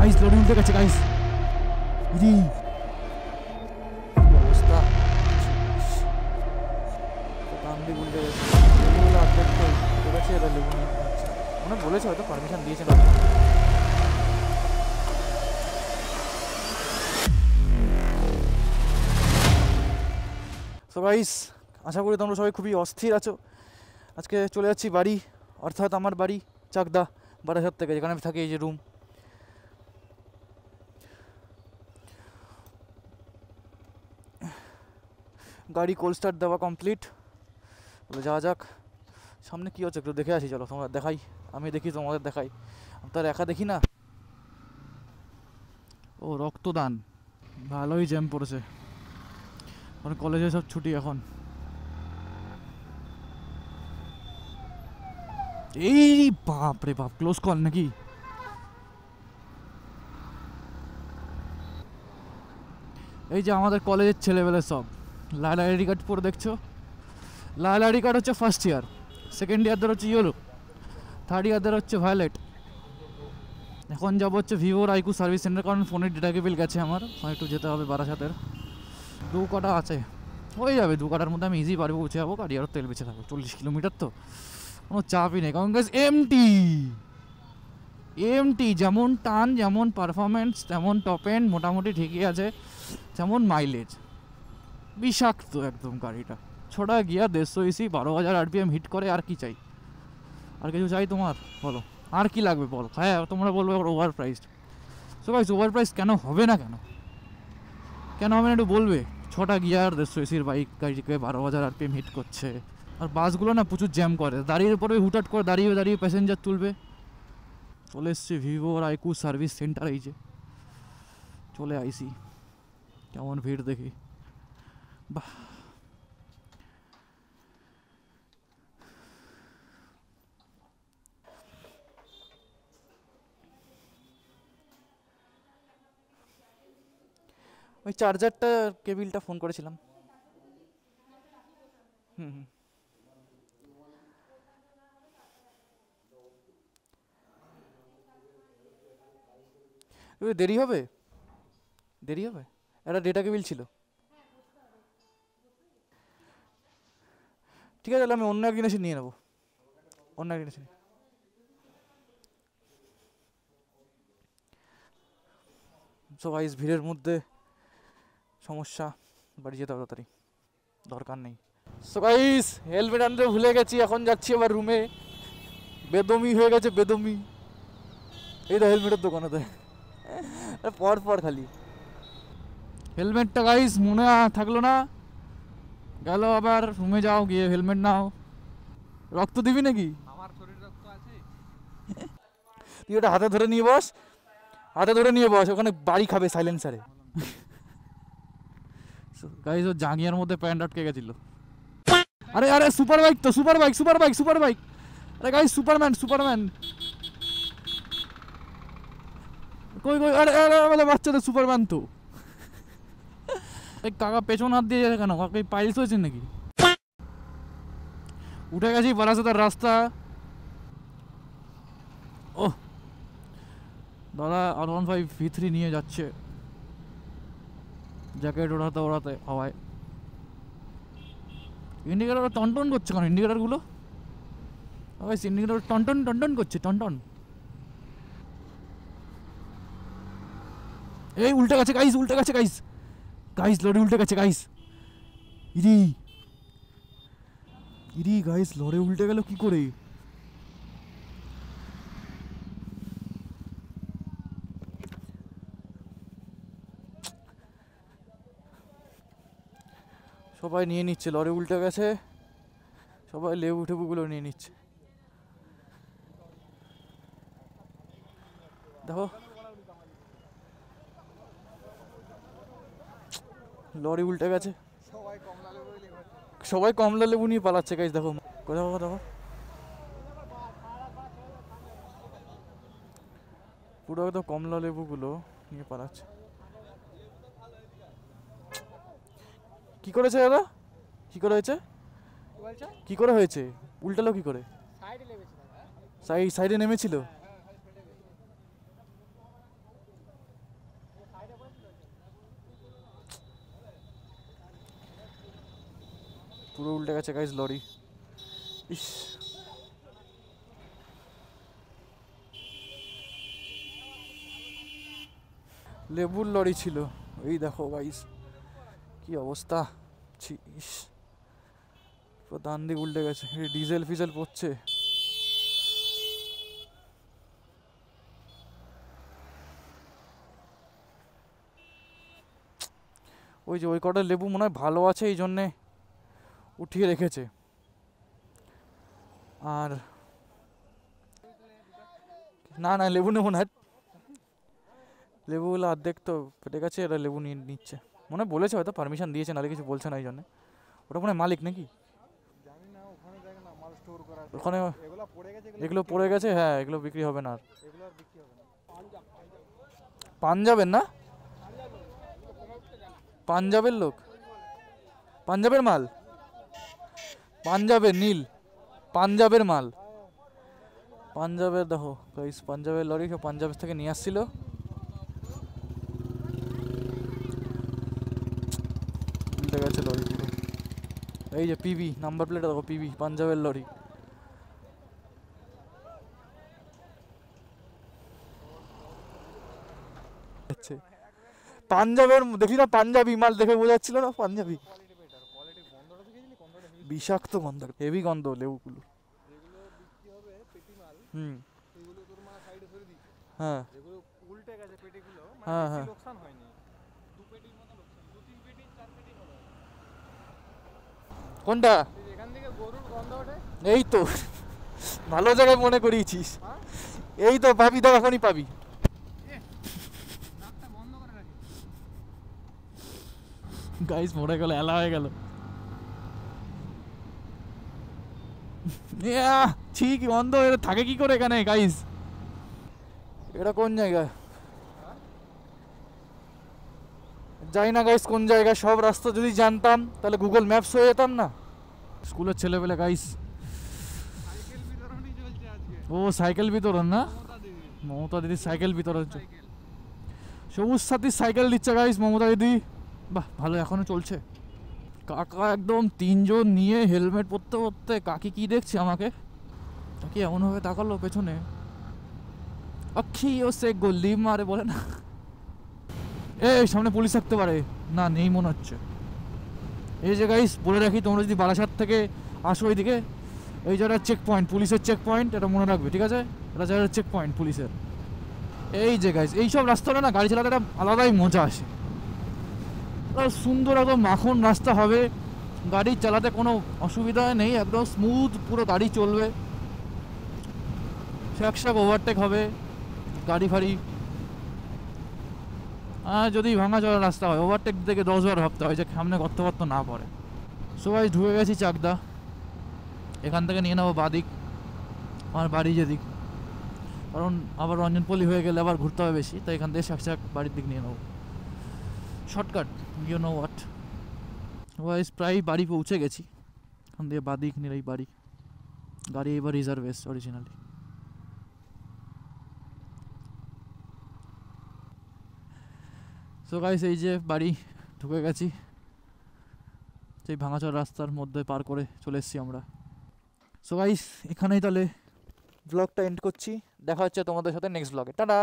Guys lorry উল্টে গেছে guys. ইদি অবস্থা, কামড়ি উল্টে গেছে। লেবুগুলো আপডেট করেছে, এরা লেবু নিয়ে খাচ্ছে। মনে বলেছে হয়তো, পারমিশন দিয়েছে না। সো গাইস, আশা করি তোমরা সবাই খুবই অস্থির আছো। আজকে চলে যাচ্ছি বাড়ি, অর্থাৎ আমার বাড়ি চাকদা বারাসাত থেকে, যেখানে আমি থাকি, এই যে রুম। গাড়ি কোল্ড স্টার্ট দেওয়া কমপ্লিট, বলে যাওয়া যাক। সামনে কী হচ্ছে একটু দেখে আসি, চলো তোমরা দেখাই, আমি দেখি তোমাদের দেখাই, আমি তো আর একা দেখি না। ও রক্তদান, ভালোই জ্যাম পড়েছে, মানে কলেজে সব ছুটি এখন। এই বাপ রে বাপ, ক্লোজ কল নাকি? এই যে আমাদের কলেজের ছেলেবেলে সব লাল আইডি কার্ড পরে দেখছো, লাল আইডি কার্ড হচ্ছে ফার্স্ট ইয়ার, সেকেন্ড ইয়ারদের হচ্ছে ইয়েলো, থার্ড ইয়ারদের হচ্ছে ভায়োলেট। এখন যাবো হচ্ছে ভিভোর আইকু সার্ভিস সেন্টার, কারণ ফোনের ডেটা কেবিল গেছে আমার, একটু যেতে হবে বারাসাতের। 2 কাটা আছে, হয়ে যাবে 2 কাটার মধ্যে আমি ইজি পারবো, পৌঁছে যাবো। গাড়ি আরও তেল বেঁচে থাকবো, 40 কিলোমিটার তো কোনো চাপই নেই। কারণ গাইস এমটি যেমন টান, যেমন পারফরমেন্স, তেমন টপ এন্ড মোটামুটি ঠিকই আছে, যেমন মাইলেজ বিষাক্ত একদম গাড়িটা। ছোটা গিয়ার 150 ইসি, 12,000 RPM হিট করে, আর কি চাই? আর কিছু চাই তোমার? বলো আর কি লাগবে বলো। হ্যাঁ তোমরা বলবে over priced. So guys over price কেন হবে না, কেন হবে না একটু বলবে? 6টা গিয়ার 150 ইসির বাইক, গাড়িকে 12,000 RPM হিট করছে। আর বাসগুলো না প্রচুর জ্যাম করে, দাঁড়িয়ে পরে হুটহাট করে দাঁড়িয়ে দাঁড়িয়ে প্যাসেঞ্জার তুলবে। চলে এসছে ভিভোর আইকু সার্ভিস সেন্টার, এই যে চলে আইসি। কেমন ভিড় দেখি, বাহ। ওই চার্জারটা কেবিলটা ফোন করেছিলাম। হুম, দেরি হবে, দেরি হবে, একটা ডেটা কেবিল ছিল। ঠিক আছে, তাহলে আমি অন্য একদিন এসে নিয়ে নেবো, অন্য একদিন এসে। সো গাইস ভিড়ের মধ্যে সমস্যা, বাড়ি যেতে হবে তাড়াতাড়ি, দরকার নেই। সো গাইস হেলমেট আনতে ভুলে গেছি, এখন যাচ্ছি আবার রুমে। বেদমি হয়ে গেছে, বেদমি। এই তো হেলমেটের দোকানেতে, পর পর খালি হেলমেটটা গাইস মনে থাকলো না, গেল আবার। রুমে যাও, গিয়ে হেলমেট নাও। রক্ত দিবি নাকি? আমার শরীর রক্ত আছে। তুই ওটা হাতে ধরে নিয়ে বস, হাতে ধরে নিয়ে বস, ওখানে বাড়ি খাবে সাইলেন্সারে। গাইস ও জাঙ্গিয়ার মধ্যে প্যান্ট আটকে গেছিল। আরে আরে সুপার বাইক তো, super bike, super bike, super bike. আরে গাইস সুপারম্যান, সুপারম্যান কই কই? আরে আরে আমাদের বাচ্চাদের সুপারম্যান তো। এই কাকা পেছন হাত দিয়ে যাচ্ছে কেন? কাকা পাইলস হয়েছেন নাকি? উঠে গেছি বারাসাতের রাস্তা। ও দাদা R15 V3 নিয়ে যাচ্ছে, জ্যাকেট ওড়াতে ওড়াতে হাওয়ায়। ইন্ডিকেটার টনটন করছে কেন? ইন্ডিকেটারগুলো ইন্ডিকেটার টনটন টনটন করছে, টনটন। এই উল্টে গেছে গাইস, উল্টে গেছে গাইস, গাইস লরি উল্টে গেছে গাইস। ইরি ইরি গাইস, লরি উল্টে গেল কি করে? সবাই নিয়ে নিচ্ছে, লরি উল্টে গেছে, সবাই লেবু টেবুগুলো নিয়ে নিচ্ছে। দেখো লরি উল্টে গেছে, সবাই কমলা লেবু নিয়ে পালাচ্ছে গাইস। দেখো কোথাও দেখো, পুরো একদম কমলা লেবুগুলো নিয়ে পালাচ্ছে। কি করেছে দাদা? কি করে হয়েছে? কি করে হয়েছে? উল্টালো কি করে? সাইডে নেমেছিল। পুরো উল্টে গেছে গাইস লরি। ইস, লেবুর লরি ছিল। এই দেখো গাইস কি অবস্থা। ইস, পুরো ডান দিক উল্টে গেছে। ডিজেল ফিজেল পড়ছে। ওই যে ওই কটা লেবু মনে হয় ভালো আছে, এই জন্যে উঠিয়ে রেখেছে। আর না না, লেবু নেবো না, লেবুগুলো অর্ধেক তো ফেটে গেছে, এরা লেবু নিয়ে নিচ্ছে মনে হয়, বলেছে হয়তো, পারমিশন দিয়েছে, নাহলে কিছু বলছে না এই জন্য। ওটা মনে হয় মালিক নাকি, ওখানে এগুলো পড়ে গেছে। হ্যাঁ, এগুলো বিক্রি হবে না আর। পাঞ্জাবের না, পাঞ্জাবের লোক, পাঞ্জাবের মাল, পাঞ্জাবের নীল, পাঞ্জাবের মাল, পাঞ্জাবের। দেখো গাইস, পাঞ্জাবের লরি সব পাঞ্জাবের থেকে নিয়ে আসছিল। উল্টে গেছে লরি পুরো। এই যে পিবি নাম্বার প্লেট দেখো, পিবি, পাঞ্জাবের লরি। পাঞ্জাবের দেখি না, পাঞ্জাবি মাল দেখে বোঝা যাচ্ছিল না পাঞ্জাবি। বিষাক্ত গন্ধ, হেভি গন্ধ লেবুগুলো। হুম, হ্যাঁ হ্যাঁ হ্যাঁ। কোনটা? এই তো ভালো জায়গায় মনে করিয়েছিস। এই তো পাবি, দেখ এখনই পাবি। গাইস মরে গেল, এলা হয়ে গেল। ঠিক বন্ধ থাকে কি করে এখানে গাইস? এটা কোন জায়গা যাই না গাইস, কোন জায়গায়? সব রাস্তা যদি জানতাম তাহলে গুগল ম্যাপস হয়ে যেতাম না। স্কুলের ছেলেবেলে গাইস। ও সাইকেল বিতরণ না, মমতা দিদি সাইকেল বিতরণ। সবুজ সাথীর সাইকেল দিচ্ছে গাইস মমতা দিদি। বাহ, ভালো, এখনো চলছে। কাকা একদম তিনজন নিয়ে হেলমেট পরতে পরতে, কাকি কি দেখছে আমাকে, কাকি এমনভাবে তাকালো পেছনে, আখি ও সে গলি মারে বলে না। এই সামনে পুলিশ থাকতে পারে, না নেই মনে হচ্ছে। এই যে গাইস বলে রাখি, তোমরা যদি বারাসাত থেকে আসো এইদিকে, এই জায়গাটা চেক পয়েন্ট, পুলিশের চেক পয়েন্ট, এটা মনে রাখবে, ঠিক আছে? এটা জায়গাটা চেক পয়েন্ট পুলিশের। এই যে গাইস, এইসব রাস্তাটা না গাড়ি চালাতে একটা আলাদাই মজা আসে। সুন্দর একদম মাখন রাস্তা হবে, গাড়ি চালাতে কোনো অসুবিধা নেই, একদম স্মুথ পুরো গাড়ি চলবে, শাক ওভারটেক হবে গাড়ি ফাড়ি। যদি ভাঙা চলা রাস্তা হয়, ওভারটেক থেকে 10 বার ভাবতে হয় যে সামনে গর্ত ফর্ত না পড়ে। সবাই ঢুকে গেছি চাকদা, এখান থেকে নিয়ে নেবো বাদিক, আমার বাড়ি যেদিক, কারণ আবার রঞ্জনপল্লী হয়ে গেলে আবার ঘুরতে হবে বেশি, তাই এখান থেকে শাক বাড়ির দিক নিয়ে নেবো, শর্টকাট, ইউ নো হোয়াট। ওয়াইজ প্রায় বাড়ি পৌঁছে গেছি, এখান দিয়ে বাদিক নিলেই বাড়ি। গাড়ি এবার রিজার্ভেস অরিজিনালি। সো গাইস, এই যে বাড়ি ঢুকে গেছি, সেই ভাঙাচোরা রাস্তার মধ্যে পার করে চলে এসেছি আমরা। সো গাইস, এখানেই তাহলে ব্লগটা এন্ড করছি, দেখা হচ্ছে তোমাদের সাথে নেক্সট ব্লগে, টাটা।